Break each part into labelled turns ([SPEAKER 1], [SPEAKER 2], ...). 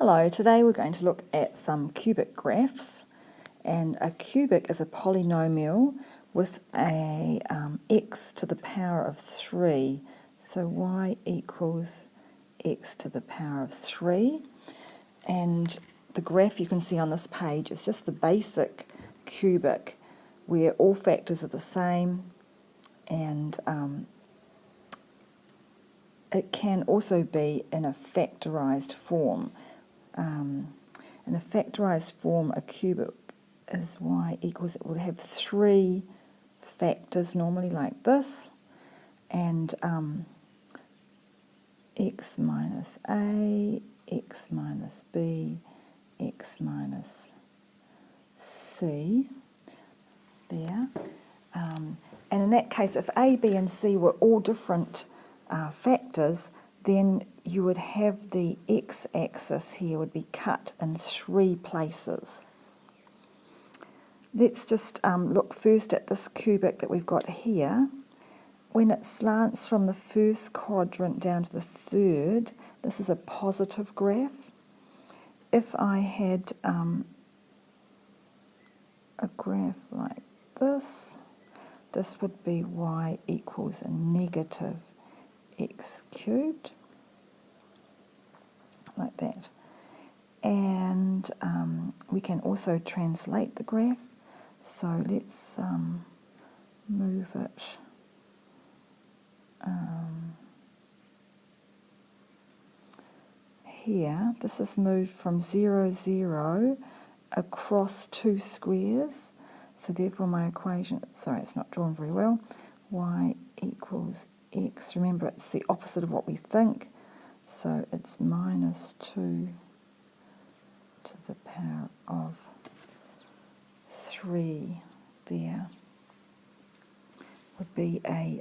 [SPEAKER 1] Hello, today we're going to look at some cubic graphs, and a cubic is a polynomial with a x to the power of 3. So y equals x to the power of 3, and the graph you can see on this page is just the basic cubic where all factors are the same, and it can also be in a factorised form. In a factorised form, a cubic is y equals, it would have 3 factors normally like this, and x minus a, x minus b, x minus c, there. And in that case, if a, b and c were all different factors, then you would have the x-axis here would be cut in 3 places. Let's just look first at this cubic that we've got here. When it slants from the first quadrant down to the third, this is a positive graph. If I had a graph like this, this would be y equals a negative x cubed, like that. And we can also translate the graph. So let's move it here. This is moved from 0, 0 across 2 squares. So therefore my equation, sorry, it's not drawn very well, y equals x. Remember, it's the opposite of what we think. So it's minus 2 to the power of 3 there would be a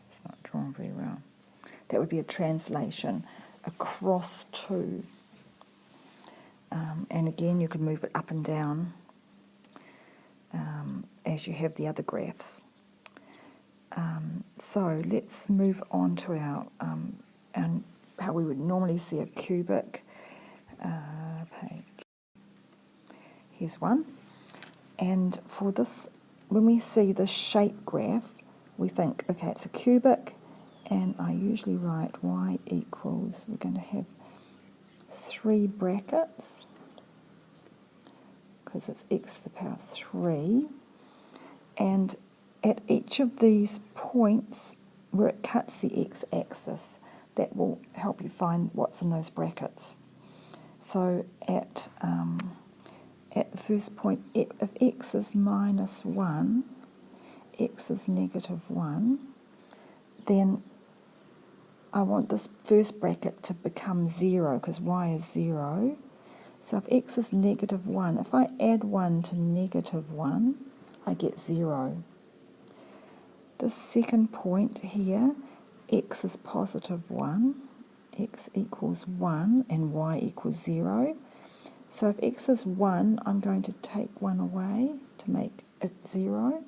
[SPEAKER 1] it's not drawn very well. That would be a translation across 2. And again, you can move it up and down as you have the other graphs. So let's move on to our and how we would normally see a cubic page. Here's one. And for this, when we see the shape graph, we think, okay, it's a cubic, and I usually write y equals, we're going to have 3 brackets, because it's x to the power 3, and at each of these points where it cuts the x-axis, that will help you find what's in those brackets. So at the first point, if x is minus 1, x is negative 1, then I want this first bracket to become 0 because y is 0. So if x is negative 1, if I add 1 to negative 1, I get 0. This second point here, x is positive 1, x equals 1, and y equals 0. So if x is 1, I'm going to take 1 away to make it 0.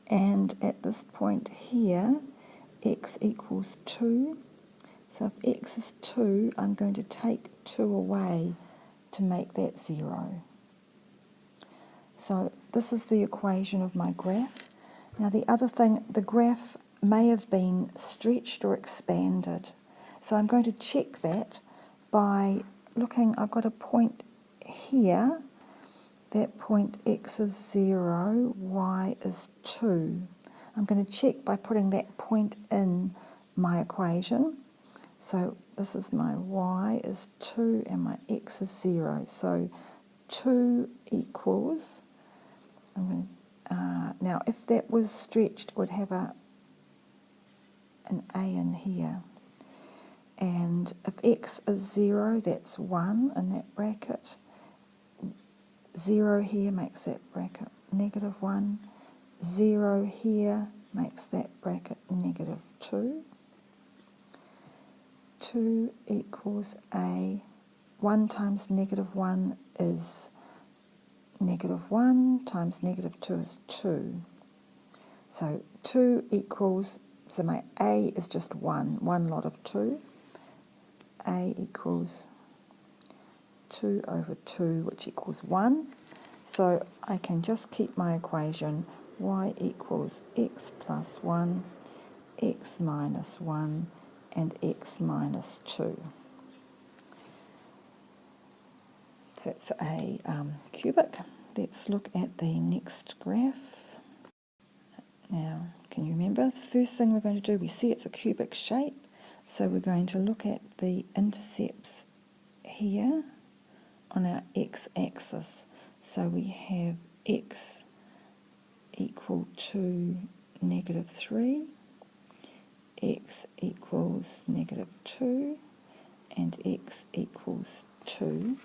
[SPEAKER 1] And at this point here, x equals 2. So if x is 2, I'm going to take 2 away to make that 0. So this is the equation of my graph. Now the other thing, the graph may have been stretched or expanded. So I'm going to check that by looking, I've got a point here. That point x is 0, y is 2. I'm going to check by putting that point in my equation. So this is my y is 2 and my x is 0. So 2 equals, now if that was stretched, it would have an a in here. And if x is 0, that's 1 in that bracket. 0 here makes that bracket negative 1. 0 here makes that bracket negative 2. 2 equals a. 1 times negative 1 is negative 1 times negative 2 is 2. So 2 equals, so my A is just 1 lot of 2. A equals 2 over 2, which equals 1. So I can just keep my equation y equals x plus 1, x minus 1, and x minus 2. So it's a cubic. Let's look at the next graph. Now, can you remember the first thing we're going to do? We see it's a cubic shape, so we're going to look at the intercepts here on our x-axis. So we have x equal to negative 3, x equals negative 2, and x equals 2.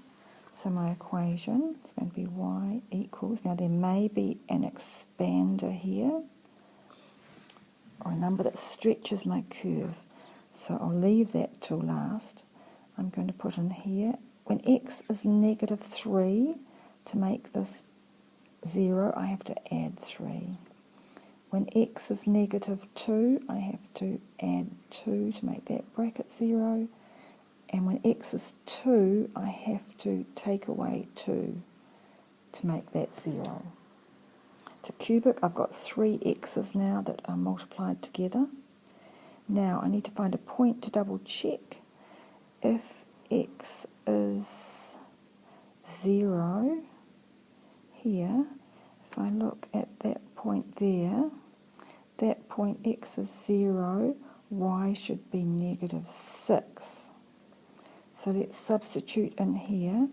[SPEAKER 1] So my equation is going to be y equals, now there may be an expander here, or a number that stretches my curve. So I'll leave that till last. I'm going to put in here, when x is negative 3, to make this 0, I have to add 3. When x is negative 2, I have to add 2 to make that bracket 0. And when x is 2, I have to take away 2 to make that 0. It's a cubic. I've got 3 x's now that are multiplied together. Now I need to find a point to double check. If x is 0 here, if I look at that point there, that point x is 0, y should be negative 6. So let's substitute in here.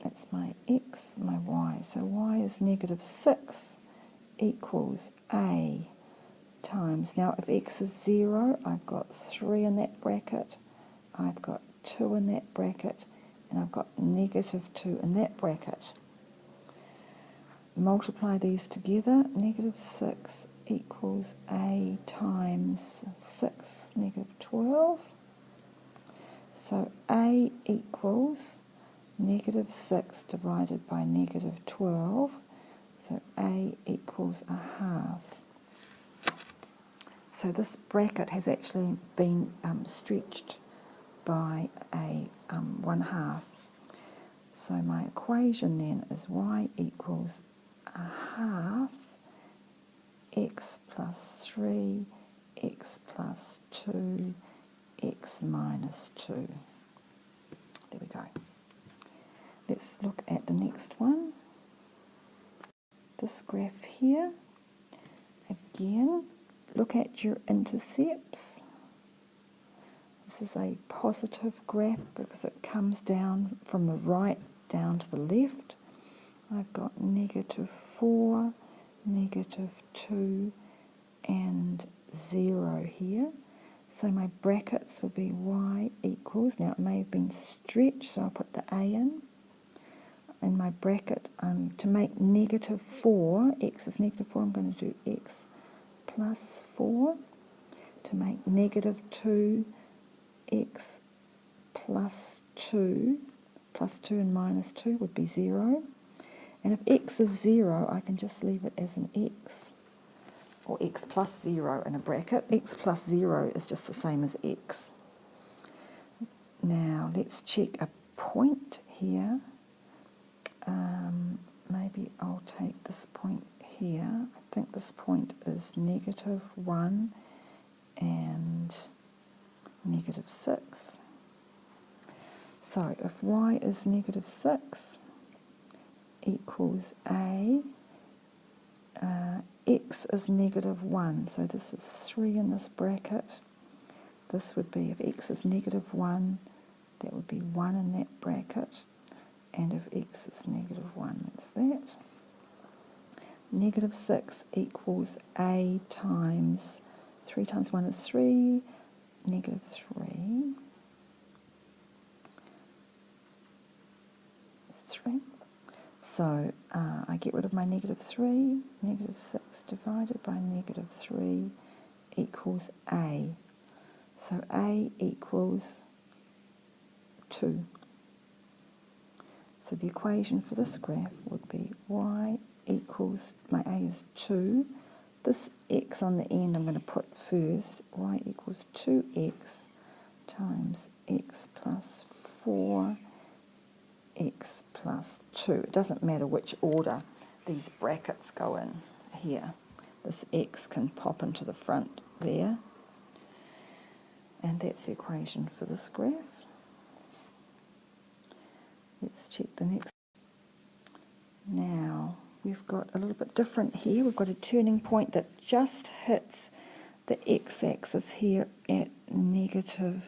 [SPEAKER 1] That's my x, my y. So y is negative 6 equals a times, now if x is 0, I've got 3 in that bracket, I've got 2 in that bracket, and I've got negative 2 in that bracket. Multiply these together, negative 6 equals a times 6, negative 12. So a equals negative 6 divided by negative 12, so a equals a half. So this bracket has actually been stretched by a 1/2. So my equation then is y equals a half x plus 3, x plus 2, x minus 2. There we go. Let's look at the next one. This graph here, again, look at your intercepts. This is a positive graph because it comes down from the right down to the left. I've got negative 4, negative 2, and 0 here. So my brackets will be y equals, now it may have been stretched, so I'll put the a in my bracket. To make negative 4, x is negative 4, I'm going to do x plus 4. To make negative 2, x plus 2 and minus 2 would be 0. And if x is 0, I can just leave it as an x, or x plus 0 in a bracket. X plus 0 is just the same as x. Now let's check a point here. Maybe I'll take this point here. I think this point is negative 1 and negative 6. So if y is negative 6 equals a, x is negative 1, so this is 3 in this bracket. This would be, if x is negative 1, that would be 1 in that bracket. And if x is negative 1, that's that. Negative 6 equals a times, 3 times 1 is 3, negative 3. It's 3. So I get rid of my negative 3. Negative 6 divided by negative 3 equals a. So a equals 2. So the equation for this graph would be y equals, my a is 2, this x on the end I'm going to put first. Y equals 2x times x plus 4, x plus 2. It doesn't matter which order these brackets go in here. This x can pop into the front there. And that's the equation for this graph. Let's check the next. Now, we've got a little bit different here. We've got a turning point that just hits the x-axis here at -2.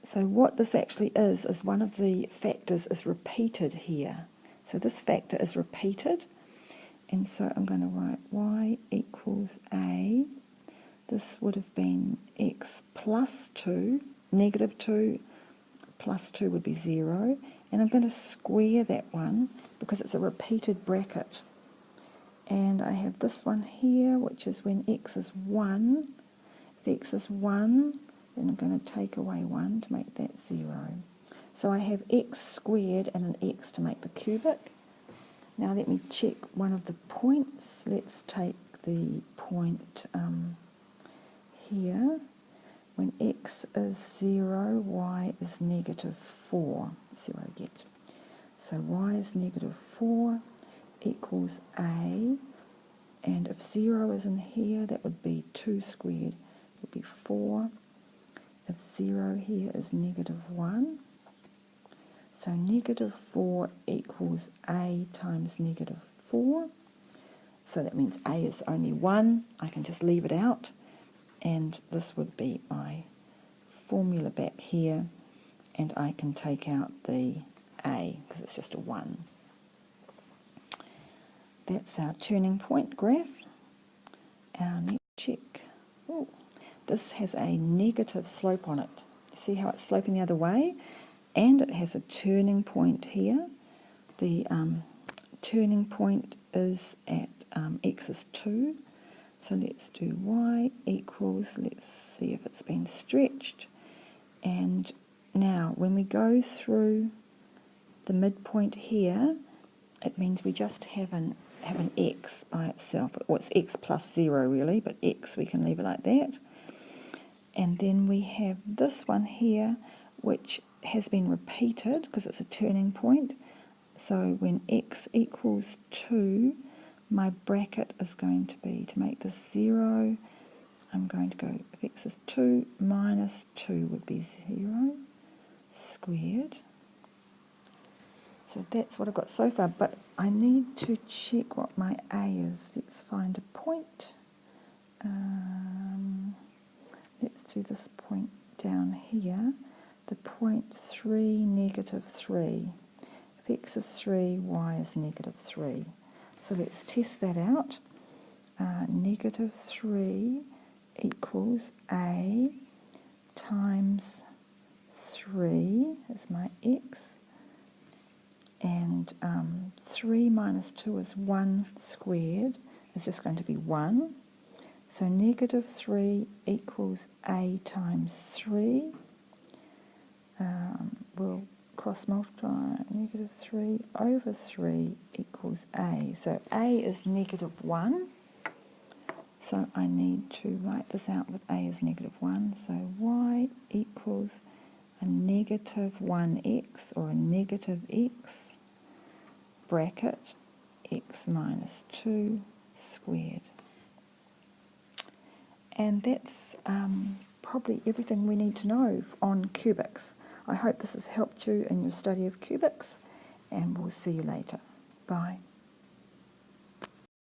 [SPEAKER 1] So what this actually is one of the factors is repeated here. So this factor is repeated. And so I'm going to write y equals a. This would have been x plus 2, -2 plus 2 would be 0. And I'm going to square that one because it's a repeated bracket. And I have this one here, which is when x is 1. If x is 1, then I'm going to take away 1 to make that 0. So I have x squared and an x to make the cubic. Now let me check one of the points. Let's take the point here. When x is 0, y is -4. Let's see what I get. So y is -4 equals a. And if 0 is in here, that would be 2 squared. It would be 4. If 0 here is -1. So -4 equals a times -4. So that means a is only 1. I can just leave it out. And this would be my formula back here. And I can take out the a because it's just a 1. That's our turning point graph. Our next check. Ooh, this has a negative slope on it. See how it's sloping the other way? And it has a turning point here. The turning point is at x is 2. So let's do y equals, let's see if it's been stretched. And now when we go through the midpoint here, it means we just have an x by itself. Well, it's x plus 0 really, but x we can leave it like that. And then we have this one here, which has been repeated because it's a turning point. So when x equals 2, my bracket is going to be, to make this 0, I'm going to go, if x is 2 minus 2 would be 0 squared. So that's what I've got so far, but I need to check what my a is. Let's find a point. Let's do this point down here. The point 3, -3. If x is 3, y is -3. So let's test that out. -3 equals a times 3 is my x. And 3 minus 2 is 1 squared. It's just going to be 1. So -3 equals a times 3. We'll cross multiply. -3 over 3 equals a. So a is -1. So I need to write this out with a is -1. So y equals a -1x or a -x bracket x minus 2 squared. And that's probably everything we need to know on cubics. I hope this has helped you in your study of cubics, and we'll see you later. Bye.